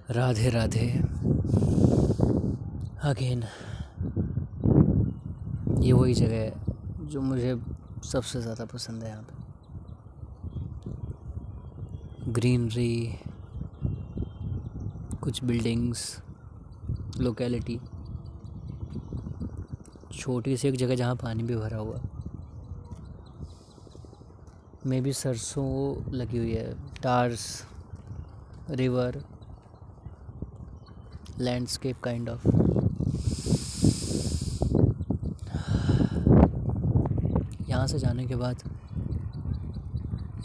Radhe Radhe again. ये वही जगह है जो मुझे सबसे ज़्यादा पसंद है। यहाँ पे ग्रीनरी, कुछ बिल्डिंग्स, लोकेलिटी, छोटी सी एक जगह जहाँ पानी भी भरा हुआ, में भी सरसों लगी हुई है, टार्स, रिवर, लैंडस्केप काइंड ऑफ। यहाँ से जाने के बाद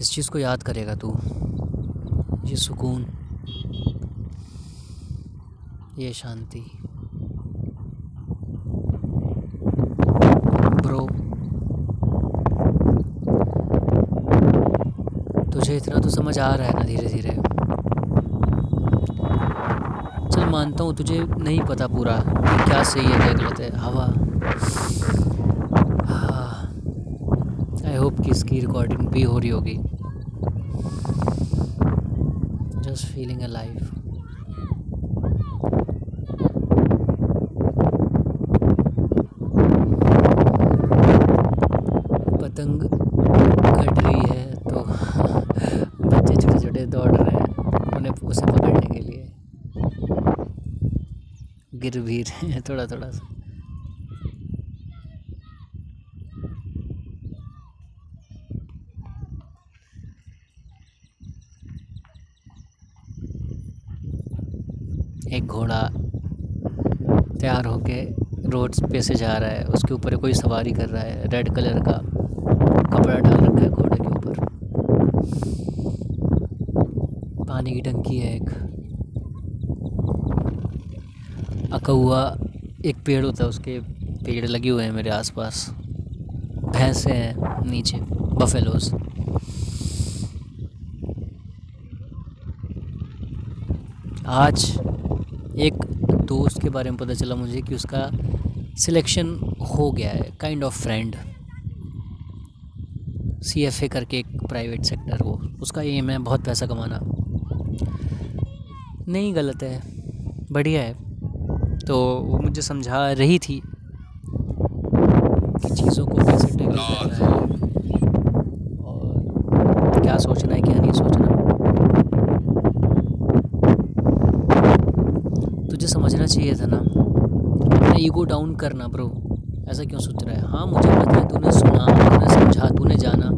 इस चीज़ को याद करेगा तू, ये सुकून, ये शांति। ब्रो, तुझे इतना तो समझ आ रहा है ना धीरे धीरे। चल मानता हूँ तुझे नहीं पता पूरा कि क्या सही है क्या गलत है। हवा, हाँ, आई होप कि इसकी रिकॉर्डिंग भी हो रही होगी। Just feeling alive. पतंग कट रही है तो बच्चे छोटे छोटे दौड़ रहे हैं उन्हें उसे पकड़ने के लिए, गिर भी रहे हैं थोड़ा थोड़ा सा। एक घोड़ा तैयार होके रोड पे से जा रहा है, उसके ऊपर कोई सवारी कर रहा है, रेड कलर का कपड़ा डाल रखा है घोड़े के ऊपर। पानी की टंकी है एक, अकहुआ एक पेड़ होता है, उसके पेड़ लगे हुए हैं मेरे आसपास। भैंसे हैं नीचे, बफेलोज। आज एक दोस्त के बारे में पता चला मुझे कि उसका सिलेक्शन हो गया है, काइंड ऑफ फ्रेंड। CFA करके एक प्राइवेट सेक्टर, वो उसका एम है बहुत पैसा कमाना। नहीं गलत है, बढ़िया है। तो वो मुझे समझा रही थी कि चीज़ों को कैसे टैकल करना है और क्या सोचना है क्या नहीं सोचना। तुझे समझना चाहिए था ना, अपना ईगो डाउन करना ब्रो। ऐसा क्यों सोच रहा है? हाँ मुझे पता है, तूने सुना, तूने समझा, तूने जाना,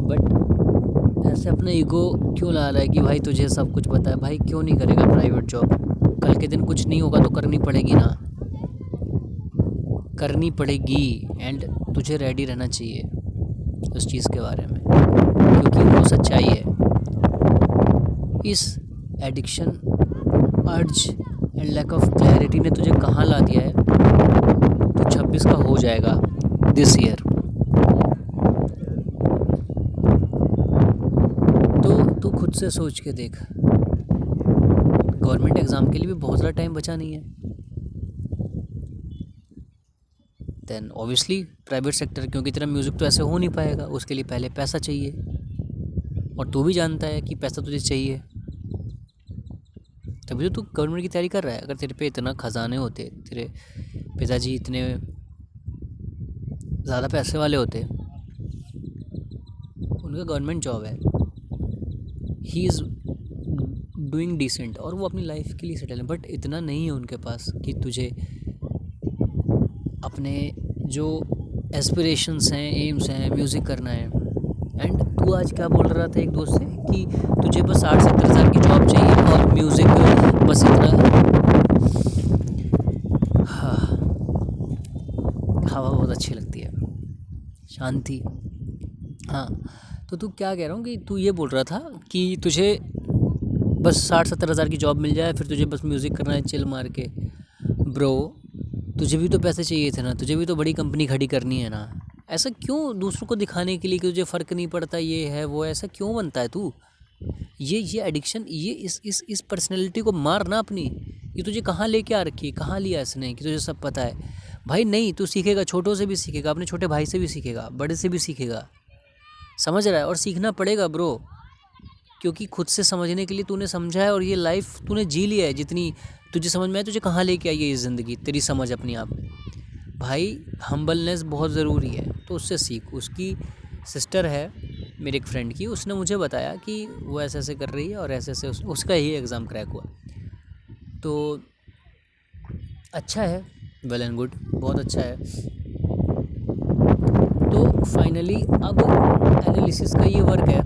बट ऐसे अपना ईगो क्यों ला रहा है कि भाई तुझे सब कुछ पता है? भाई क्यों नहीं करेगा प्राइवेट जॉब? कल के दिन कुछ नहीं होगा तो करनी पड़ेगी ना, करनी पड़ेगी। एंड तुझे रेडी रहना चाहिए उस चीज़ के बारे में, क्योंकि वो सच्चाई है। इस एडिक्शन, अर्ज एंड लैक ऑफ क्लैरिटी ने तुझे कहाँ ला दिया है? तो 26 का हो जाएगा दिस ईयर, तो तू खुद से सोच के देख। गवर्नमेंट एग्ज़ाम के लिए भी बहुत ज़्यादा टाइम बचा नहीं है। देन ऑब्वियसली प्राइवेट सेक्टर, क्योंकि तेरा म्यूज़िक तो ऐसे हो नहीं पाएगा, उसके लिए पहले पैसा चाहिए, और तू भी जानता है कि पैसा तुझे चाहिए, तभी तो तू गवर्नमेंट की तैयारी कर रहा है। अगर तेरे पे इतना खजाने होते, तेरे पिताजी इतने ज़्यादा पैसे वाले होते, उनका गवर्नमेंट जॉब है, ही इज़ डूइंग डिसेंट और वो अपनी लाइफ के लिए सेटल है, बट इतना नहीं है उनके पास कि तुझे अपने जो एस्पिरेशंस हैं, एम्स हैं, म्यूज़िक करना है। एंड तू आज क्या बोल रहा था एक दोस्त से कि तुझे बस 60-70 हज़ार की जॉब चाहिए और म्यूज़िक बस इतना। हाँ, हवा बहुत अच्छी लगती है, शांति। हाँ, तो तू क्या कह रहा हूँ कि तू ये बोल रहा था कि तुझे बस 60-70 हज़ार की जॉब मिल जाए, फिर तुझे बस म्यूज़िक करना है चिल मार के। ब्रो, तुझे भी तो पैसे चाहिए थे ना, तुझे भी तो बड़ी कंपनी खड़ी करनी है ना। ऐसा क्यों दूसरों को दिखाने के लिए कि तुझे फ़र्क नहीं पड़ता, ये है वो, ऐसा क्यों बनता है तू? ये एडिक्शन, ये इस पर्सनैलिटी को मार ना अपनी। ये तुझे कहाँ लेके आ रखी है, कहाँ लिया इसने कि तुझे सब पता है? भाई नहीं, तू सीखेगा, छोटों से भी सीखेगा, अपने छोटे भाई से भी सीखेगा, बड़े से भी सीखेगा, समझ रहा है? और सीखना पड़ेगा ब्रो। क्योंकि खुद से समझने के लिए तूने समझा है और ये लाइफ तूने जी लिया है। जितनी तुझे समझ में आए, तुझे कहाँ लेके आई है ये ज़िंदगी, तेरी समझ अपनी आप। भाई हम्बलनेस बहुत ज़रूरी है, तो उससे सीख। उसकी सिस्टर है मेरे एक फ्रेंड की, उसने मुझे बताया कि वो ऐसे ऐसे कर रही है और ऐसे ऐसे उसका ही एग्ज़ाम क्रैक हुआ। तो अच्छा है, वेल एंड गुड, बहुत अच्छा है। तो फाइनली अब एनालिसिस का ये वर्क है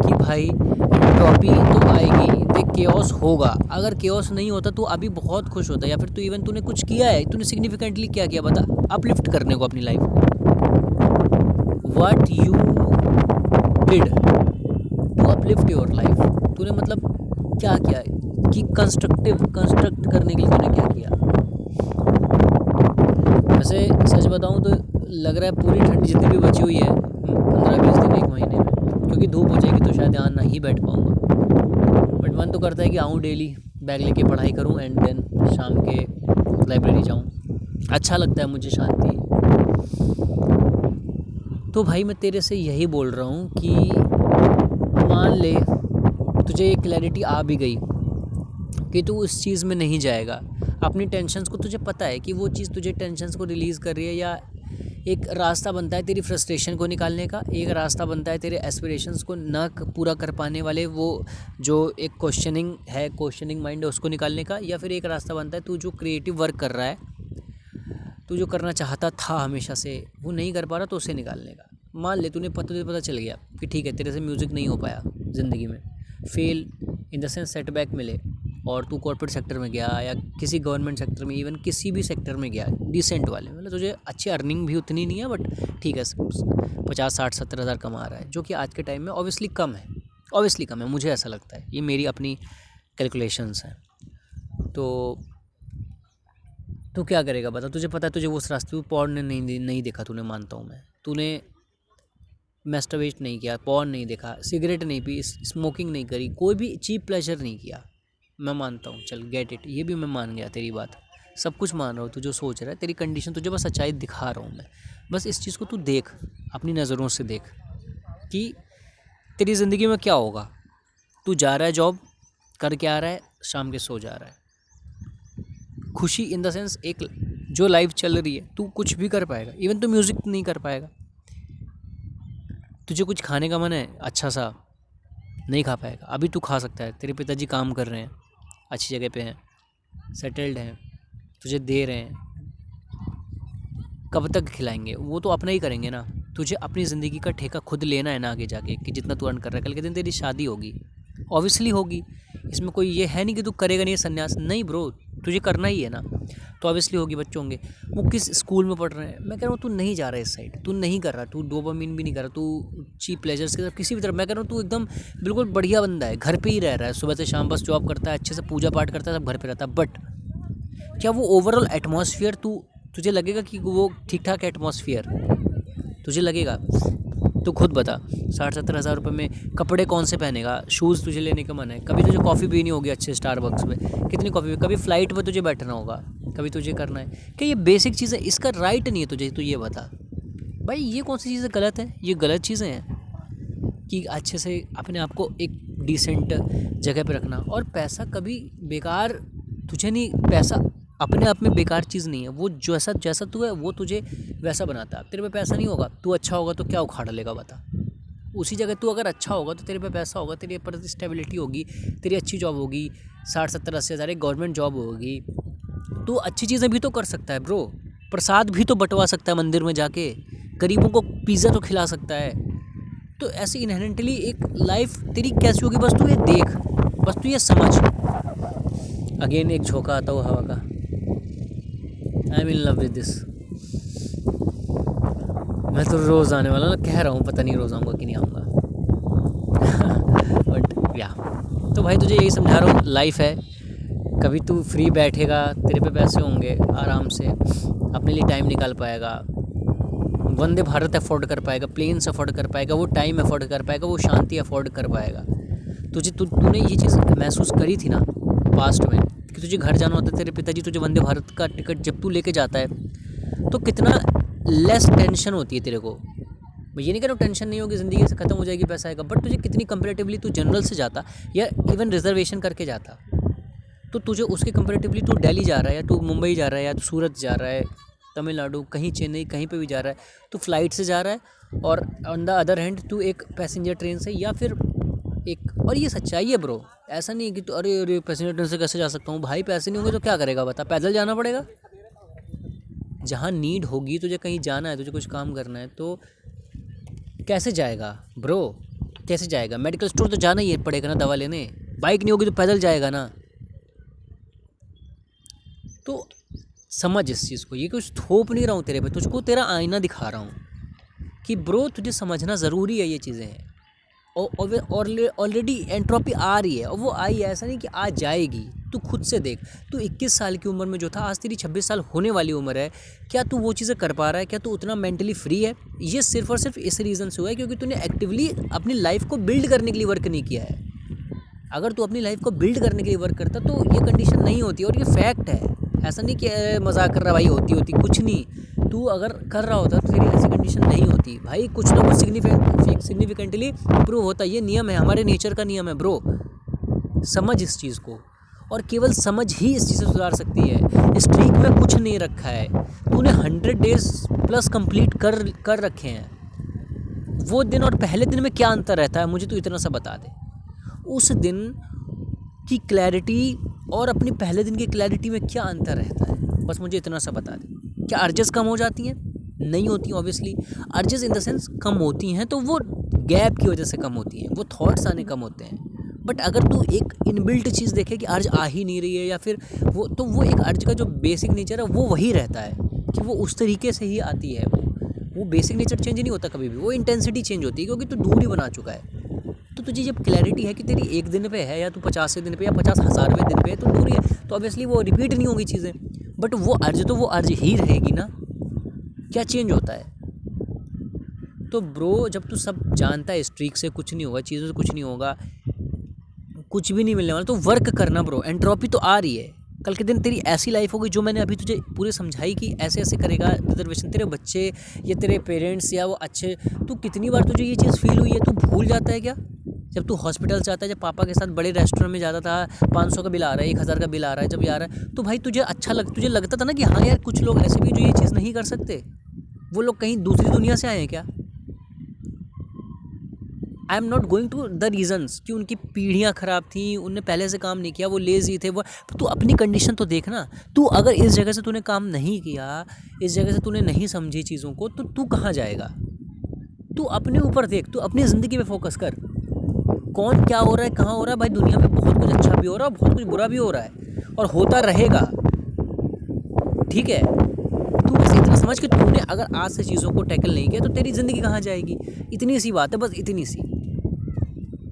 कि भाई एंट्रोपी तो आएगी, देख केओस होगा। अगर केओस नहीं होता तो अभी बहुत खुश होता, या फिर तू इवन तूने कुछ किया है, तूने सिग्निफिकेंटली क्या किया बता, अपलिफ्ट करने को अपनी life. What you did to uplift your life, तूने मतलब क्या किया कि कंस्ट्रक्ट करने के लिए तूने क्या किया। वैसे सच बताऊं तो लग रहा है पूरी ठंडी जितनी भी बची हुई है 15-20 दिन, एक महीने में, क्योंकि धूप हो जाएगी तो शायद यहाँ ना ही बैठ पाऊँगा। बट मन तो करता है कि आऊँ डेली, बैग लेके पढ़ाई करूँ एंड देन शाम के लाइब्रेरी जाऊँ। अच्छा लगता है मुझे, शांति। तो भाई मैं तेरे से यही बोल रहा हूँ कि मान ले तुझे एक क्लैरिटी आ भी गई कि तू उस चीज़ में नहीं जाएगा, अपनी टेंशन्स को, तुझे पता है कि वो चीज़ तुझे टेंशन्स को रिलीज़ कर रही है, या एक रास्ता बनता है तेरी फ्रस्ट्रेशन को निकालने का, एक रास्ता बनता है तेरे एस्पिरेशंस को ना पूरा कर पाने वाले वो जो एक क्वेश्चनिंग माइंड है उसको निकालने का, या फिर एक रास्ता बनता है तू जो क्रिएटिव वर्क कर रहा है, तू जो करना चाहता था हमेशा से वो नहीं कर पा रहा, तो उसे निकालने का। मान ले तुझे पता चल गया कि ठीक है तेरे से म्यूज़िक नहीं हो पाया ज़िंदगी में, fail in the sense setback मिले, और तू कॉर्पोरेट सेक्टर में गया या किसी गवर्नमेंट सेक्टर में, इवन किसी भी सेक्टर में गया डिसेंट वाले, मतलब तुझे अच्छी अर्निंग भी उतनी नहीं है बट ठीक है 50-60-70 हज़ार कमा रहा है, जो कि आज के टाइम में ऑब्वियसली कम है, मुझे ऐसा लगता है, ये मेरी अपनी कैलकुलेशंस हैं। तो तू क्या करेगा बता, तुझे पता है तुझे उस रास्ते पर पॉर्न नहीं देखा तूने, मानता हूँ मैं, तूने मैस्टरबेट नहीं किया, पॉर्न नहीं देखा, सिगरेट नहीं पी, स्मोकिंग नहीं करी, कोई भी चीप प्लेजर नहीं किया, मैं मानता हूँ, चल गेट इट, ये भी मैं मान गया तेरी बात, सब कुछ मान रहा हूँ तू जो सोच रहा है, तेरी कंडीशन तुझे बस सच्चाई दिखा रहा हूँ मैं। बस इस चीज़ को तू देख, अपनी नज़रों से देख कि तेरी ज़िंदगी में क्या होगा। तू जा रहा है जॉब करके आ रहा है, शाम के सो जा रहा है। खुशी इन द सेंस एक जो लाइफ चल रही है, तू कुछ भी कर पाएगा, इवन तू म्यूज़िक नहीं कर पाएगा। तुझे कुछ खाने का मन है अच्छा सा, नहीं खा पाएगा, अभी तू खा सकता है, तेरे पिताजी काम कर रहे हैं, अच्छी जगह पे हैं, सेटल्ड हैं, तुझे दे रहे हैं, कब तक खिलाएंगे, वो तो अपना ही करेंगे ना। तुझे अपनी ज़िंदगी का ठेका खुद लेना है ना आगे जाके, कि जितना तू अर्न कर रहा है, कल के दिन तेरी शादी होगी, ऑब्वियसली होगी, इसमें कोई ये है नहीं कि तू करेगा नहीं संन्यास, नहीं ब्रो, तुझे करना ही है ना, तो ऑब्वियसली होगी, बच्चे होंगे। वो किस स्कूल में पढ़ रहे हैं, मैं कह रहा हूँ तू नहीं जा रहा है इस साइड, तू नहीं कर रहा, तू डोपामिन भी नहीं कर रहा, तू चीप प्लेजर्स की तरफ किसी भी तरफ, मैं कह रहा हूँ तू एकदम बिल्कुल बढ़िया बंदा है, घर पे ही रह रहा है, सुबह से शाम बस जॉब करता है, अच्छे से पूजा पाठ करता है, सब घर पे रहता है, बट क्या वो ओवरऑल एटमॉस्फेयर तुझे लगेगा कि वो ठीक ठाक एटमॉस्फेयर तुझे लगेगा? तो खुद बता, 60-70 हज़ार रुपये में कपड़े कौन से पहनेगा, शूज़ तुझे लेने का मन है, कभी तुझे कॉफ़ी पीनी होगी अच्छे स्टारबक्स में, कितनी कॉफ़ी, कभी फ़्लाइट पर तुझे बैठना होगा, कभी तुझे करना है, क्या ये बेसिक चीज़ें, इसका राइट नहीं है तुझे, तो ये बता भाई, ये कौन सी चीज़ें गलत हैं, ये गलत चीज़ें हैं कि अच्छे से अपने आप को एक डिसेंट जगह पे रखना। और पैसा कभी बेकार तुझे नहीं, पैसा अपने आप में बेकार चीज़ नहीं है, वो जैसा तू है वो तुझे वैसा बनाता है। तेरे पे पैसा नहीं होगा, तू अच्छा होगा तो क्या उखाड़ लेगा बता, उसी जगह तू अगर अच्छा होगा तो तेरे पे पैसा होगा, तेरे पर स्टेबिलिटी होगी, तेरी अच्छी जॉब होगी, 60-70-80 हज़ार एक गवर्नमेंट जॉब होगी, तू अच्छी चीज़ें भी तो कर सकता है ब्रो, प्रसाद भी तो बंटवा सकता है मंदिर में जाके, गरीबों को पिज़्ज़ा तो खिला सकता है। तो ऐसे इनहेरेंटली एक लाइफ तेरी कैसी होगी, बस तू ये देख, बस तू ये समझ। अगेन एक झोंका आता हुआ हवा का, I am in love with this. मैं तो रोज़ आने वाला ना, कह रहा हूँ, पता नहीं रोज़ आऊँगा कि नहीं आऊँगा बट या, तो भाई तुझे यही समझा रहा हूँ, लाइफ है, कभी तू फ्री बैठेगा, तेरे पे पैसे होंगे, आराम से अपने लिए टाइम निकाल पाएगा, वंदे भारत अफोर्ड कर पाएगा, प्लेन्स अफोर्ड कर पाएगा, वो टाइम अफोर्ड कर पाएगा, वो शांति अफोर्ड कर पाएगा। तूने ये चीज़ महसूस करी थी ना पास्ट में, कि तुझे घर जाना होता है, तेरे पिताजी तुझे वंदे भारत का टिकट जब तू लेके जाता है तो कितना लेस टेंशन होती है तेरे को, मैं ये नहीं कह रहा हूँ टेंशन नहीं होगी, ज़िंदगी से ख़त्म हो जाएगी, पैसा आएगा, बट तुझे कितनी कंपेरेटिवली तू जनरल से जाता या इवन रिजर्वेशन करके जाता, तो तुझे उसके कंपेरेटिवली तू दिल्ली जा रहा है या तू मुंबई जा रहा है या तू सूरत जा रहा है, तमिलनाडु, कहीं चेन्नई, कहीं पे भी जा रहा है, तो फ्लाइट से जा रहा है, और ऑन द अदर हैंड तू एक पैसेंजर ट्रेन से या फिर एक, और ये सच्चाई है ब्रो, ऐसा नहीं है कि तू अरे अरे पैसेंजर ट्रेन से कैसे जा सकता हूँ भाई, पैसे नहीं होंगे तो क्या करेगा बता, पैदल जाना पड़ेगा। जहाँ नीड होगी, तुझे कहीं जाना है, तुझे कुछ काम करना है, तो कैसे जाएगा ब्रो, कैसे जाएगा, मेडिकल स्टोर तो जाना ही पड़ेगा ना दवा लेने, बाइक नहीं होगी तो पैदल जाएगा ना। तो समझ इस चीज़ को, ये कुछ थोप नहीं रहा हूँ तेरे पे, तुझको तेरा आईना दिखा रहा हूँ कि ब्रो तुझे समझना ज़रूरी है ये चीज़ें हैं, और ऑलरेडी एंट्रोपी आ रही है, और वो आई है, ऐसा नहीं कि आ जाएगी। तू खुद से देख, तू 21 साल की उम्र में जो था, आज तेरी 26 साल होने वाली उम्र है, क्या तू वो चीज़ें कर पा रहा है, क्या तू उतना मेंटली फ्री है? ये सिर्फ और सिर्फ इस रीज़न से हुआ है क्योंकि तूने एक्टिवली अपनी लाइफ को बिल्ड करने के लिए वर्क नहीं किया है। अगर तू अपनी लाइफ को बिल्ड करने के लिए वर्क करता तो ये कंडीशन नहीं होती, और ये फैक्ट है, ऐसा नहीं कि मजाक कर रहा भाई, होती कुछ नहीं, तू अगर कर रहा होता तो तेरी ऐसी कंडीशन नहीं होती भाई, कुछ ना कुछ सिग्निफिकेंटली इम्प्रूव होता, ये नियम है, हमारे नेचर का नियम है ब्रो। समझ इस चीज़ को, और केवल समझ ही इस चीज़ से सुधार सकती है। स्ट्रीक में कुछ नहीं रखा है, तूने 100 डेज प्लस कंप्लीट कर रखे हैं, वो दिन और पहले दिन में क्या अंतर रहता है मुझे तू इतना सा बता दे। उस दिन की क्लैरिटी और अपनी पहले दिन की क्लैरिटी में क्या अंतर रहता है, बस मुझे इतना सा बता दे। क्या अर्जेस कम हो जाती हैं? नहीं होती obviously, urges in the sense कम होती हैं तो वो गैप की वजह से कम होती हैं, वो थॉट्स आने कम होते हैं। बट अगर तू एक इनबिल्ट चीज़ देखे कि अर्ज आ ही नहीं रही है, या फिर वो एक अर्ज का जो बेसिक नेचर है वो वही रहता है कि वो उस तरीके से ही आती है, वो बेसिक नेचर चेंज नहीं होता कभी भी, वो इंटेंसिटी चेंज होती है क्योंकि तू दूरी बना चुका है। तो तुझे जब क्लैरिटी है कि तेरी एक दिन पे है, या तू 50वें दिन पे या 50,000वें दिन पे है, तो दूरी है, तो ऑब्वियसली वो रिपीट नहीं होगी चीज़ें, बट वो अर्ज तो वो अर्ज ही रहेगी ना। क्या चेंज होता है? तो ब्रो जब तू सब जानता है, स्ट्रीक से कुछ नहीं होगा, चीज़ों से कुछ नहीं होगा, कुछ भी नहीं मिलने वाला, तो वर्क करना ब्रो। एंट्रोपी तो आ रही है, कल के दिन तेरी ऐसी लाइफ होगी जो मैंने अभी तुझे पूरी समझाई कि ऐसे ऐसे करेगा रिजर्वेशन, तेरे बच्चे या तेरे पेरेंट्स या वो अच्छे, तू कितनी बार तुझे ये चीज़ फील हुई है, तू भूल जाता है क्या? जब तू हॉस्पिटल से आता है, जब पापा के साथ बड़े रेस्टोरेंट में जाता था, 500 का बिल आ रहा है, 1000 का बिल आ रहा है, जब ये आ रहा है तो भाई तुझे लगता था ना कि हाँ यार कुछ लोग ऐसे भी जो ये चीज़ नहीं कर सकते, वो लोग कहीं दूसरी दुनिया से आए हैं क्या? I am not going to the reasons कि उनकी पीढ़ियाँ ख़राब थी, उनने पहले से काम नहीं किया, वो लेज़ी थे, वो तू अपनी कंडीशन तो देख ना। तू अगर इस जगह से तूने काम नहीं किया, इस जगह से तूने नहीं समझी चीज़ों को, तो तू कहाँ जाएगा? तू अपने ऊपर देख, तू अपनी ज़िंदगी में फोकस कर, कौन क्या हो रहा है, कहाँ हो रहा है। भाई दुनिया में बहुत कुछ अच्छा भी हो रहा है, बहुत कुछ बुरा भी हो रहा है, और होता रहेगा, ठीक है। तू बस इतना समझ कि तूने अगर आज से चीज़ों को टैकल नहीं किया तो तेरी ज़िंदगी कहाँ जाएगी, इतनी सी बात है, बस इतनी सी।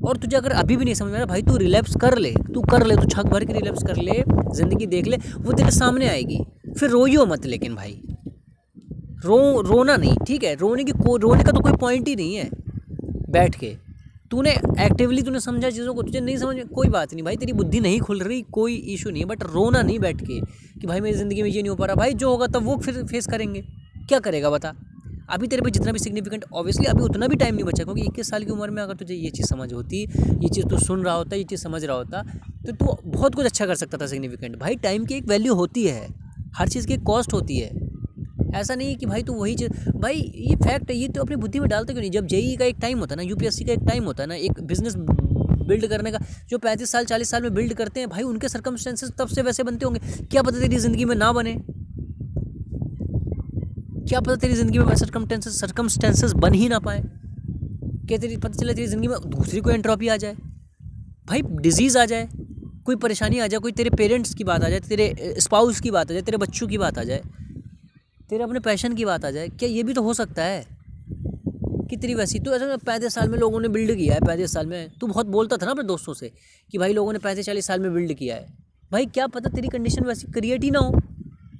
और तुझे अगर अभी भी नहीं समझ में आ रहा भाई, तू रिलैप्स कर ले, तू छक भर के रिलैप्स कर ले, ज़िंदगी देख ले, वो तेरे सामने आएगी, फिर रोइयो मत। लेकिन भाई रोना नहीं, ठीक है, रोने का तो कोई पॉइंट ही नहीं है। बैठ के तूने एक्टिवली तूने समझा चीज़ों को, तुझे नहीं समझ में कोई बात नहीं भाई, तेरी बुद्धि नहीं खुल रही, कोई इशू नहीं है, बट रोना नहीं बैठ के कि भाई मेरी ज़िंदगी में ये नहीं हो पा रहा। भाई जो होगा तब वो फिर फेस करेंगे, क्या करेगा बता। अभी तेरे पे जितना भी सिग्निफिकेंट, ऑब्वियसली अभी उतना भी टाइम नहीं बचा, क्योंकि 21 साल की उम्र में अगर तुझे ये चीज़ समझ होती, ये चीज़ तू सुन रहा होता, ये चीज़ समझ रहा होता, तो तू बहुत कुछ अच्छा कर सकता था सिग्निफिकेंट। भाई टाइम की एक वैल्यू होती है, हर चीज़ की एक कॉस्ट होती है। ऐसा नहीं है कि भाई तू वही चीज़, भाई ये फैक्ट है, ये तो अपनी बुद्धि में डालते क्यों नहीं। जब जेईई का एक टाइम होता है ना, यूपीएससी का एक टाइम होता है ना, एक बिजनेस बिल्ड करने का, जो 35 साल 40 साल में बिल्ड करते हैं भाई, उनके सर्कमस्टेंसेस तब से वैसे बनते होंगे, क्या पता तेरी ज़िंदगी में ना बने, क्या पता तेरी ज़िंदगी में सर्कमस्टेंसेस बन ही ना पाए, क्या तेरी पता चले तेरी ज़िंदगी में दूसरी कोई एंट्रोपी आ जाए, भाई डिजीज़ आ जाए, कोई परेशानी आ जाए, कोई तेरे पेरेंट्स की बात आ जाए, तेरे स्पाउस की बात आ जाए, तेरे बच्चों की बात आ जाए, तेरे अपने पैशन की बात आ जाए, क्या ये भी तो हो सकता है कि तेरी वैसी तो ऐसा 35 साल में लोगों ने बिल्ड किया है। 35 साल में तू बहुत बोलता था ना अपने दोस्तों से कि भाई लोगों ने 35-40 साल में बिल्ड किया है, भाई क्या पता तेरी कंडीशन वैसी क्रिएट ही ना हो।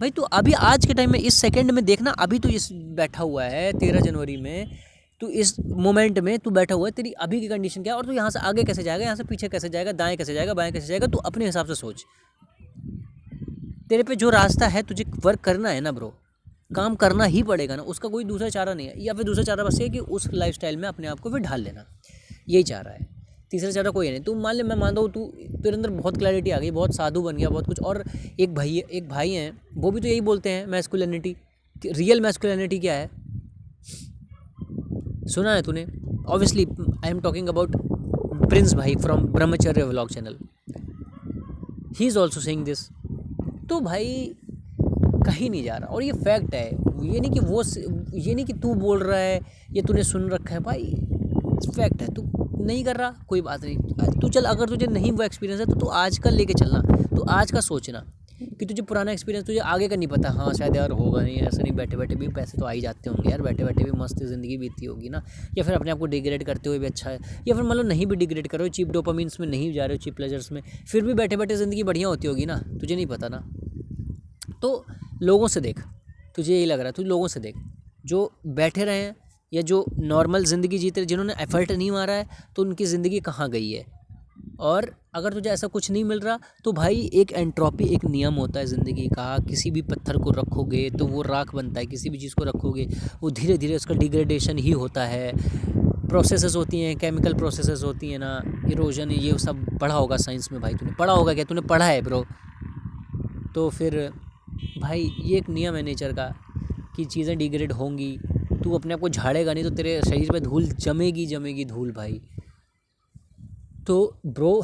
भाई तू अभी आज के टाइम में इस सेकंड में देखना, अभी तू इस बैठा हुआ है 13 जनवरी में, तू इस मोमेंट में तू बैठा हुआ है, तेरी अभी की कंडीशन क्या है, और तू यहाँ से आगे कैसे जाएगा, यहाँ से पीछे कैसे जाएगा, दाएँ कैसे जाएगा, बाएँ कैसे जाएगा, तू अपने हिसाब से सोच। तेरे पे जो रास्ता है तुझे वर्क करना है ना ब्रो, काम करना ही पड़ेगा ना, उसका कोई दूसरा चारा नहीं है। या फिर दूसरा चारा बस ये कि उस लाइफस्टाइल में अपने आप को फिर ढाल लेना, यही चाह रहा है। तीसरा चारा कोई है नहीं। तू मान ले, मैं मानता हूँ तू, तेरे अंदर बहुत क्लैरिटी आ गई, बहुत साधु बन गया, बहुत कुछ। और एक भाई हैं, वो भी तो यही बोलते हैं मैस्कुलिनिटी, रियल मैस्कुलिनिटी क्या है, सुना है तूने? Obviously I am talking about Prince भाई फ्रॉम ब्रह्मचर्य vlog channel, he is also saying this. तो भाई कहीं नहीं जा रहा, और ये फैक्ट है। ये नहीं कि तू बोल रहा है या तूने सुन रखा है, भाई फैक्ट है। तू नहीं कर रहा, कोई बात नहीं, तू चल, अगर तुझे नहीं वो एक्सपीरियंस है तो तू आज का लेके चलना, तू आज का सोचना कि तुझे पुराना एक्सपीरियंस, तुझे आगे का नहीं पता। हाँ शायद यार होगा नहीं, ऐसा नहीं, बैठे बैठे भी पैसे तो आ ही जाते होंगे यार, बैठे बैठे भी मस्त ज़िंदगी बीतती होगी ना। या फिर अपने आप को डिग्रेड करते हुए भी अच्छा है, या फिर मतलब नहीं भी डिग्रेड करो, चीप डोपामिन्स में नहीं जा रहे हो, चीप प्लेजर्स में, फिर भी बैठे बैठे ज़िंदगी बढ़िया होती होगी ना, तुझे नहीं पता ना। तो लोगों से देख, तुझे यही लग रहा है, तू लोगों से देख जो बैठे रहे हैं या जो नॉर्मल ज़िंदगी जीते, जिन्होंने एफर्ट नहीं मारा है, तो उनकी ज़िंदगी कहाँ गई है। और अगर तुझे ऐसा कुछ नहीं मिल रहा तो भाई एक एंट्रोपी, एक नियम होता है ज़िंदगी का, किसी भी पत्थर को रखोगे तो वो राख बनता है, किसी भी चीज़ को रखोगे वो धीरे धीरे उसका डिग्रेडेशन ही होता है। प्रोसेसेस होती हैं, केमिकल प्रोसेसेस होती हैं ना, इरोजन, ये सब पढ़ा होगा साइंस में भाई, तूने पढ़ा होगा क्या? तूने पढ़ा है ब्रो। तो फिर भाई ये एक नियम है नेचर का कि चीज़ें डिग्रेड होंगी, तू अपने आप को झाड़ेगा नहीं तो तेरे शरीर पे धूल जमेगी, जमेगी धूल भाई। तो ब्रो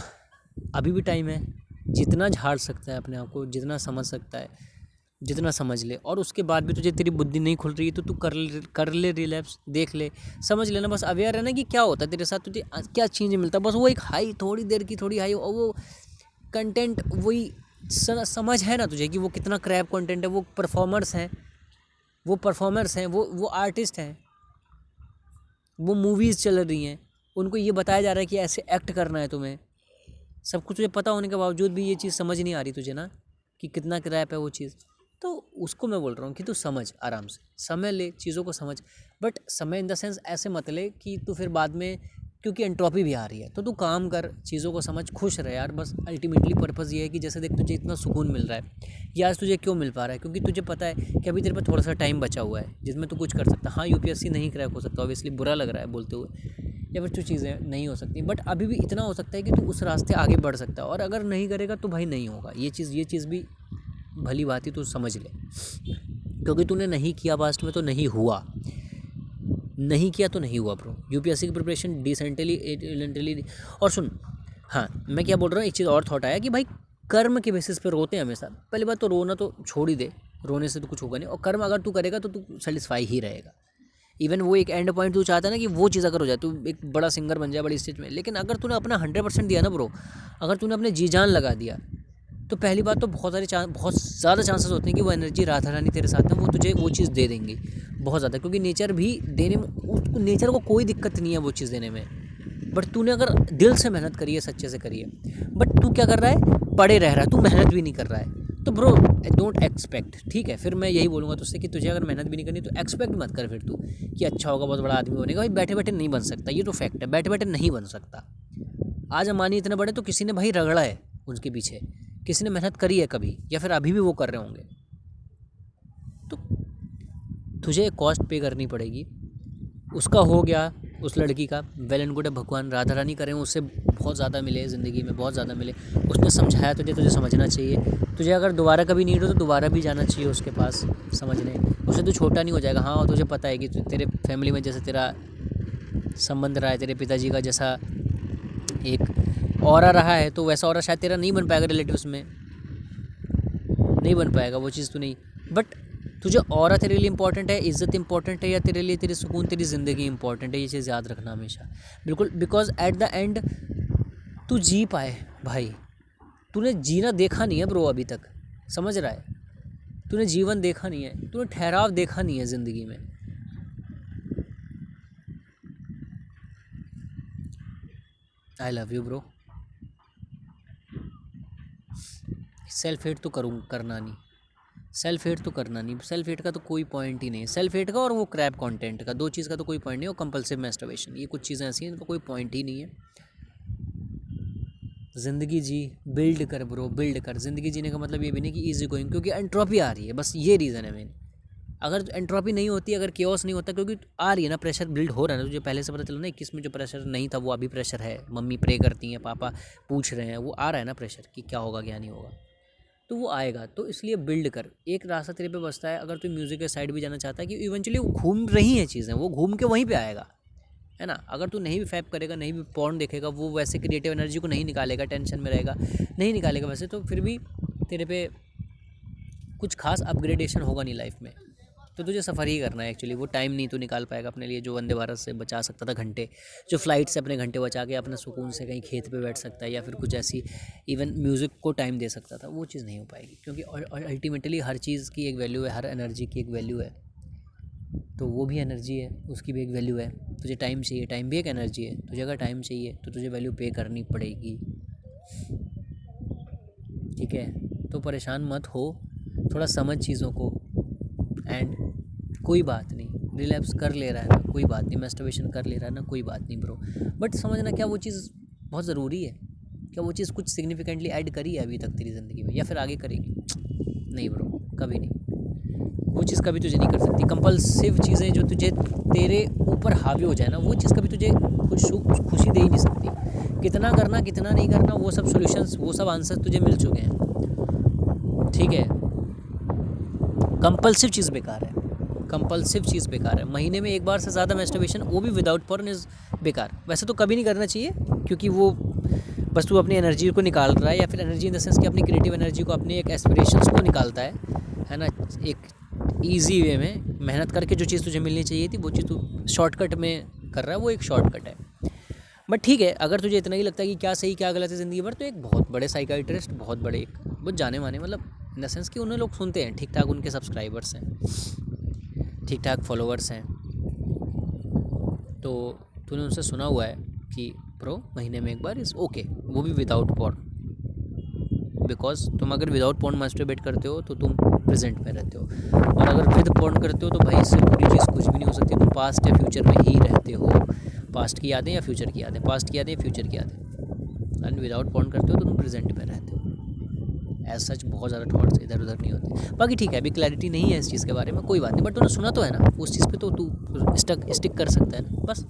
अभी भी टाइम है, जितना झाड़ सकता है अपने आप को, जितना समझ सकता है, जितना समझ ले। और उसके बाद भी तुझे तेरी बुद्धि नहीं खुल रही है तो तू कर ले रिलैप्स, देख ले, समझ लेना, बस अवेयर है ना कि क्या होता है तेरे साथ, तुझे क्या चेंज मिलता है। बस वो एक हाई, थोड़ी देर की थोड़ी हाई, और वो कंटेंट वही समझ है ना तुझे कि वो कितना क्रैप कंटेंट है। वो परफॉर्मर्स हैं, वो आर्टिस्ट हैं, वो मूवीज़ चल रही हैं, उनको ये बताया जा रहा है कि ऐसे एक्ट करना है तुम्हें। सब कुछ तुझे पता होने के बावजूद भी ये चीज़ समझ नहीं आ रही तुझे ना कि कितना क्रैप है वो चीज़। तो उसको मैं बोल रहा हूँ कि तू समझ, आराम से समय ले, चीज़ों को समझ। बट समय इन द सेंस ऐसे मत ले कि तू फिर बाद में, क्योंकि एंट्रोपी भी आ रही है, तो तू काम कर, चीज़ों को समझ, खुश रहे यार। बस अल्टीमेटली पर्पज़ ये है कि जैसे देख तुझे इतना सुकून मिल रहा है, ये आज तुझे क्यों मिल पा रहा है? क्योंकि तुझे पता है कि अभी तेरे पास थोड़ा सा टाइम बचा हुआ है जिसमें तू कुछ कर सकता है। हाँ यूपीएससी नहीं क्रैक हो सकता, ऑब्वियसली बुरा लग रहा है बोलते हुए, या फिर कुछ चीज़ें नहीं हो सकती, बट अभी भी इतना हो सकता है कि तू उस रास्ते आगे बढ़ सकता है। और अगर नहीं करेगा तो भाई नहीं होगा, ये चीज़ भी भली बात ही तू समझ ले, क्योंकि तूने नहीं किया पास्ट में तो नहीं हुआ, नहीं किया तो नहीं हुआ ब्रो। यूपीएससी की प्रिपरेशन डिसेंटली। और सुन, हाँ मैं क्या बोल रहा हूँ, एक चीज़ और थॉट आया कि भाई कर्म के बेसिस पे रोते हैं हमेशा। पहली बात तो रोना तो छोड़ ही दे, रोने से तो कुछ होगा नहीं, और कर्म अगर तू करेगा तो तू सेटिस्फाई ही रहेगा। इवन वो एक एंड पॉइंट तू चाहता है ना कि वो चीज़ अगर हो जाए, तू एक बड़ा सिंगर बन जाए बड़ी स्टेज में, लेकिन अगर तूने अपना 100% दिया ना ब्रो, अगर तूने अपने जी जान लगा दिया, तो पहली बात तो बहुत ज़्यादा चांसेस होते हैं कि वो एनर्जी राधा रानी तेरे साथ है, वो तुझे वो चीज़ दे देंगी बहुत ज़्यादा। क्योंकि नेचर भी देने में, नेचर को कोई दिक्कत नहीं है वो चीज़ देने में, बट तूने अगर दिल से मेहनत करी है, सच्चे से करी है। बट तू क्या कर रहा है, पड़े रह रहा है, तू मेहनत भी नहीं कर रहा है। तो ब्रो डोंट एक्सपेक्ट, ठीक है? फिर मैं यही बोलूँगा तुझसे कि तुझे अगर मेहनत भी नहीं करनी तो एक्सपेक्ट मत कर फिर तू कि अच्छा होगा, बहुत बड़ा आदमी बनेगा। भाई बैठे बैठे नहीं बन सकता, ये तो फैक्ट है, बैठे बैठे नहीं बन सकता। आज अंबानी इतने बड़े तो किसी ने भाई रगड़ा है उनके पीछे, किसी ने मेहनत करी है कभी, या फिर अभी भी वो कर रहे होंगे। तो तुझे कॉस्ट पे करनी पड़ेगी। उसका हो गया, उस लड़की का वेल एंड गुड है, भगवान राधा रानी करें उससे बहुत ज़्यादा मिले ज़िंदगी में, बहुत ज़्यादा मिले। उसने समझाया तुझे समझना चाहिए। तुझे अगर दोबारा कभी नीड हो तो दोबारा भी जाना चाहिए उसके पास समझने। उससे तो छोटा नहीं हो जाएगा। हाँ तुझे पता है कि तेरे फैमिली में जैसे तेरा संबंध रहा है, तेरे पिताजी का जैसा एक ऑरा रहा है, तो वैसा ऑरा शायद तेरा नहीं बन पाएगा, रिलेटिव्स में नहीं बन पाएगा वो चीज़ तो नहीं। बट तुझे ऑरा तेरे लिए इंपॉर्टेंट है, इज़्ज़त इंपॉर्टेंट है, या तेरे लिए तेरी सुकून, तेरी ज़िंदगी इंपॉर्टेंट है, ये चीज़ याद रखना हमेशा बिल्कुल। बिकॉज एट द एंड तू जी पाए भाई, तूने जीना देखा नहीं है ब्रो अभी तक, समझ रहा है? तूने जीवन देखा नहीं है, तूने ठहराव देखा नहीं है ज़िंदगी में। I love you bro. Self hate तो करना नहीं, सेल्फ हेट का तो कोई पॉइंट ही नहीं है। सेल्फ हेट का और वो क्रैप कंटेंट का, दो चीज़ का तो कोई पॉइंट नहीं है। और कंपल्सिव मैस्टरबेशन, ये कुछ चीज़ें ऐसी हैं इनका कोई पॉइंट ही नहीं है। ज़िंदगी जी, बिल्ड कर ब्रो, बिल्ड कर। ज़िंदगी जीने का मतलब ये भी नहीं कि ईजी गोइंग, क्योंकि एंट्रोपी आ रही है, बस ये रीज़न है मेन। अगर एंट्रोपी नहीं होती, अगर केओस नहीं होता, क्योंकि आ रही है ना, प्रेशर बिल्ड हो रहा है ना, तुझे पहले से पता चला ना 21 में जो प्रेशर नहीं था वो अभी प्रेशर है, मम्मी प्रे करती हैं, पापा पूछ रहे हैं, वो आ रहा है ना प्रेशर कि क्या होगा क्या नहीं होगा, तो वो आएगा। तो इसलिए बिल्ड कर, एक रास्ता तेरे पे बचता है, अगर तू म्यूज़िक के साइड भी जाना चाहता है कि इवेंचुअली घूम रही हैं चीज़ें, वो घूम के वहीं पे आएगा, है ना। अगर तू नहीं भी फैप करेगा, नहीं भी पॉर्न देखेगा, वो वैसे क्रिएटिव एनर्जी को नहीं निकालेगा, टेंशन में रहेगा, नहीं निकालेगा वैसे, तो फिर भी तेरे पे कुछ खास अपग्रेडेशन होगा नहीं लाइफ में। तो तुझे सफ़र ही करना है एक्चुअली, वो टाइम नहीं तो निकाल पाएगा अपने लिए जो वंदे भारत से बचा सकता था घंटे, जो फ़्लाइट से अपने घंटे बचा के अपना सुकून से कहीं खेत पे बैठ सकता है, या फिर कुछ ऐसी इवन म्यूज़िक को टाइम दे सकता था, वो चीज़ नहीं हो पाएगी, क्योंकि अल्टीमेटली हर चीज़ की एक वैल्यू है, हर एनर्जी की एक वैल्यू है। तो वो भी एनर्जी है, उसकी भी एक वैल्यू है। तुझे टाइम चाहिए, टाइम भी एक एनर्जी है, तुझे अगर टाइम चाहिए तो तुझे वैल्यू पे करनी पड़ेगी, ठीक है। तो परेशान मत हो, थोड़ा समझ चीज़ों को, एंड कोई बात नहीं, रिलैप्स कर ले रहा है ना, कोई बात नहीं, मैस्टरबेशन कर ले रहा है ना, कोई बात नहीं ब्रो, बट समझना क्या वो चीज़ बहुत ज़रूरी है, क्या वो चीज़ कुछ सिग्निफिकेंटली ऐड करी है अभी तक तेरी ज़िंदगी में, या फिर आगे करेगी? नहीं ब्रो, कभी नहीं, वो चीज़ कभी तुझे नहीं कर सकती। कंपल्सिव चीज़ें जो तुझे तेरे ऊपर हावी हो जाए ना, वो चीज़ कभी तुझे खुशी दे ही नहीं सकती। कितना करना कितना नहीं करना, वो सब सॉल्यूशंस, वो सब आंसर तुझे मिल चुके हैं, ठीक है। कंपल्सिव चीज़ बेकार है, कंपल्सिव चीज़ बेकार है। महीने में एक बार से ज़्यादा मैस्टरबेशन, वो भी विदाउट पॉर्न, इज़ बेकार। वैसे तो कभी नहीं करना चाहिए, क्योंकि वो बस तू अपनी एनर्जी को निकाल रहा है, या फिर एनर्जी इन द सेंस कि अपनी क्रिएटिव एनर्जी को, अपनी एक एस्पिरेशंस को निकालता है ना, एक ईजी वे में मेहनत करके जो चीज़ तुझे मिलनी चाहिए थी, वो चीज़ तू शॉर्टकट में कर रहा है, वो एक शॉर्टकट है। बट ठीक है, अगर तुझे इतना ही लगता है कि क्या सही क्या गलत है ज़िंदगी भर, तो एक बहुत बड़े साइकाइट्रिस्ट, बहुत बड़े, बहुत जाने माने, मतलब इन द सेंस कि उन्हें लोग सुनते हैं, ठीक ठाक उनके सब्सक्राइबर्स हैं, ठीक ठाक फॉलोअर्स हैं, तो तूने उनसे सुना हुआ है कि प्रो महीने में एक बार इज़ ओके, वो भी विदाउट पॉर्न, बिकॉज तुम अगर विदाउट पॉर्न मास्टरबेट करते हो तो तुम प्रेजेंट में रहते हो, और अगर विद पॉर्न करते हो तो भाई इससे पूरी चीज़ कुछ भी नहीं हो सकती, तुम पास्ट या फ्यूचर में ही रहते हो, पास्ट की यादें या फ्यूचर की यादें, पास्ट की यादें या फ्यूचर की यादें, एंड विदाउट पॉर्न करते हो तो तुम प्रेजेंट में रहते हो। एज सच बहुत ज़्यादा थॉट्स इधर उधर नहीं होते। बाकी ठीक है, अभी क्लैरिटी नहीं है इस चीज़ के बारे में, कोई बात नहीं, बट तूने सुना तो है ना, उस चीज़ पे तो तू स्टिक कर सकता है ना, बस।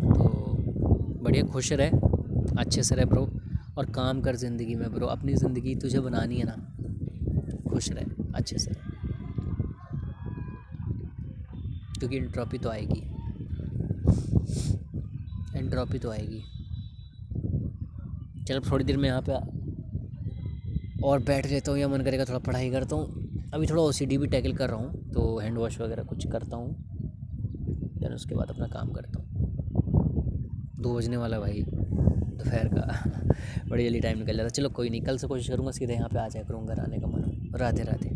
तो बढ़िया, खुश रहे, अच्छे से रहे ब्रो, और काम कर ज़िंदगी में ब्रो, अपनी ज़िंदगी तुझे बनानी है ना, खुश रहे, अच्छे से, क्योंकि एंट्रोपी तो आएगी, एंट्रोपी तो आएगी। चल थोड़ी देर में यहाँ पे और बैठ लेता हूँ, या मन करेगा थोड़ा पढ़ाई करता हूँ, अभी थोड़ा OCD भी टैकल कर रहा हूँ, तो हैंड वॉश वगैरह कुछ करता हूँ, देन उसके बाद अपना काम करता हूँ। 2 बजने वाला भाई दोपहर का बड़ी जल्दी टाइम निकल जाता है। चलो कोई नहीं, कल से कोशिश करूँगा सीधे यहाँ पे आ जाया करूँ, घर आने का मन हो। राधे राधे।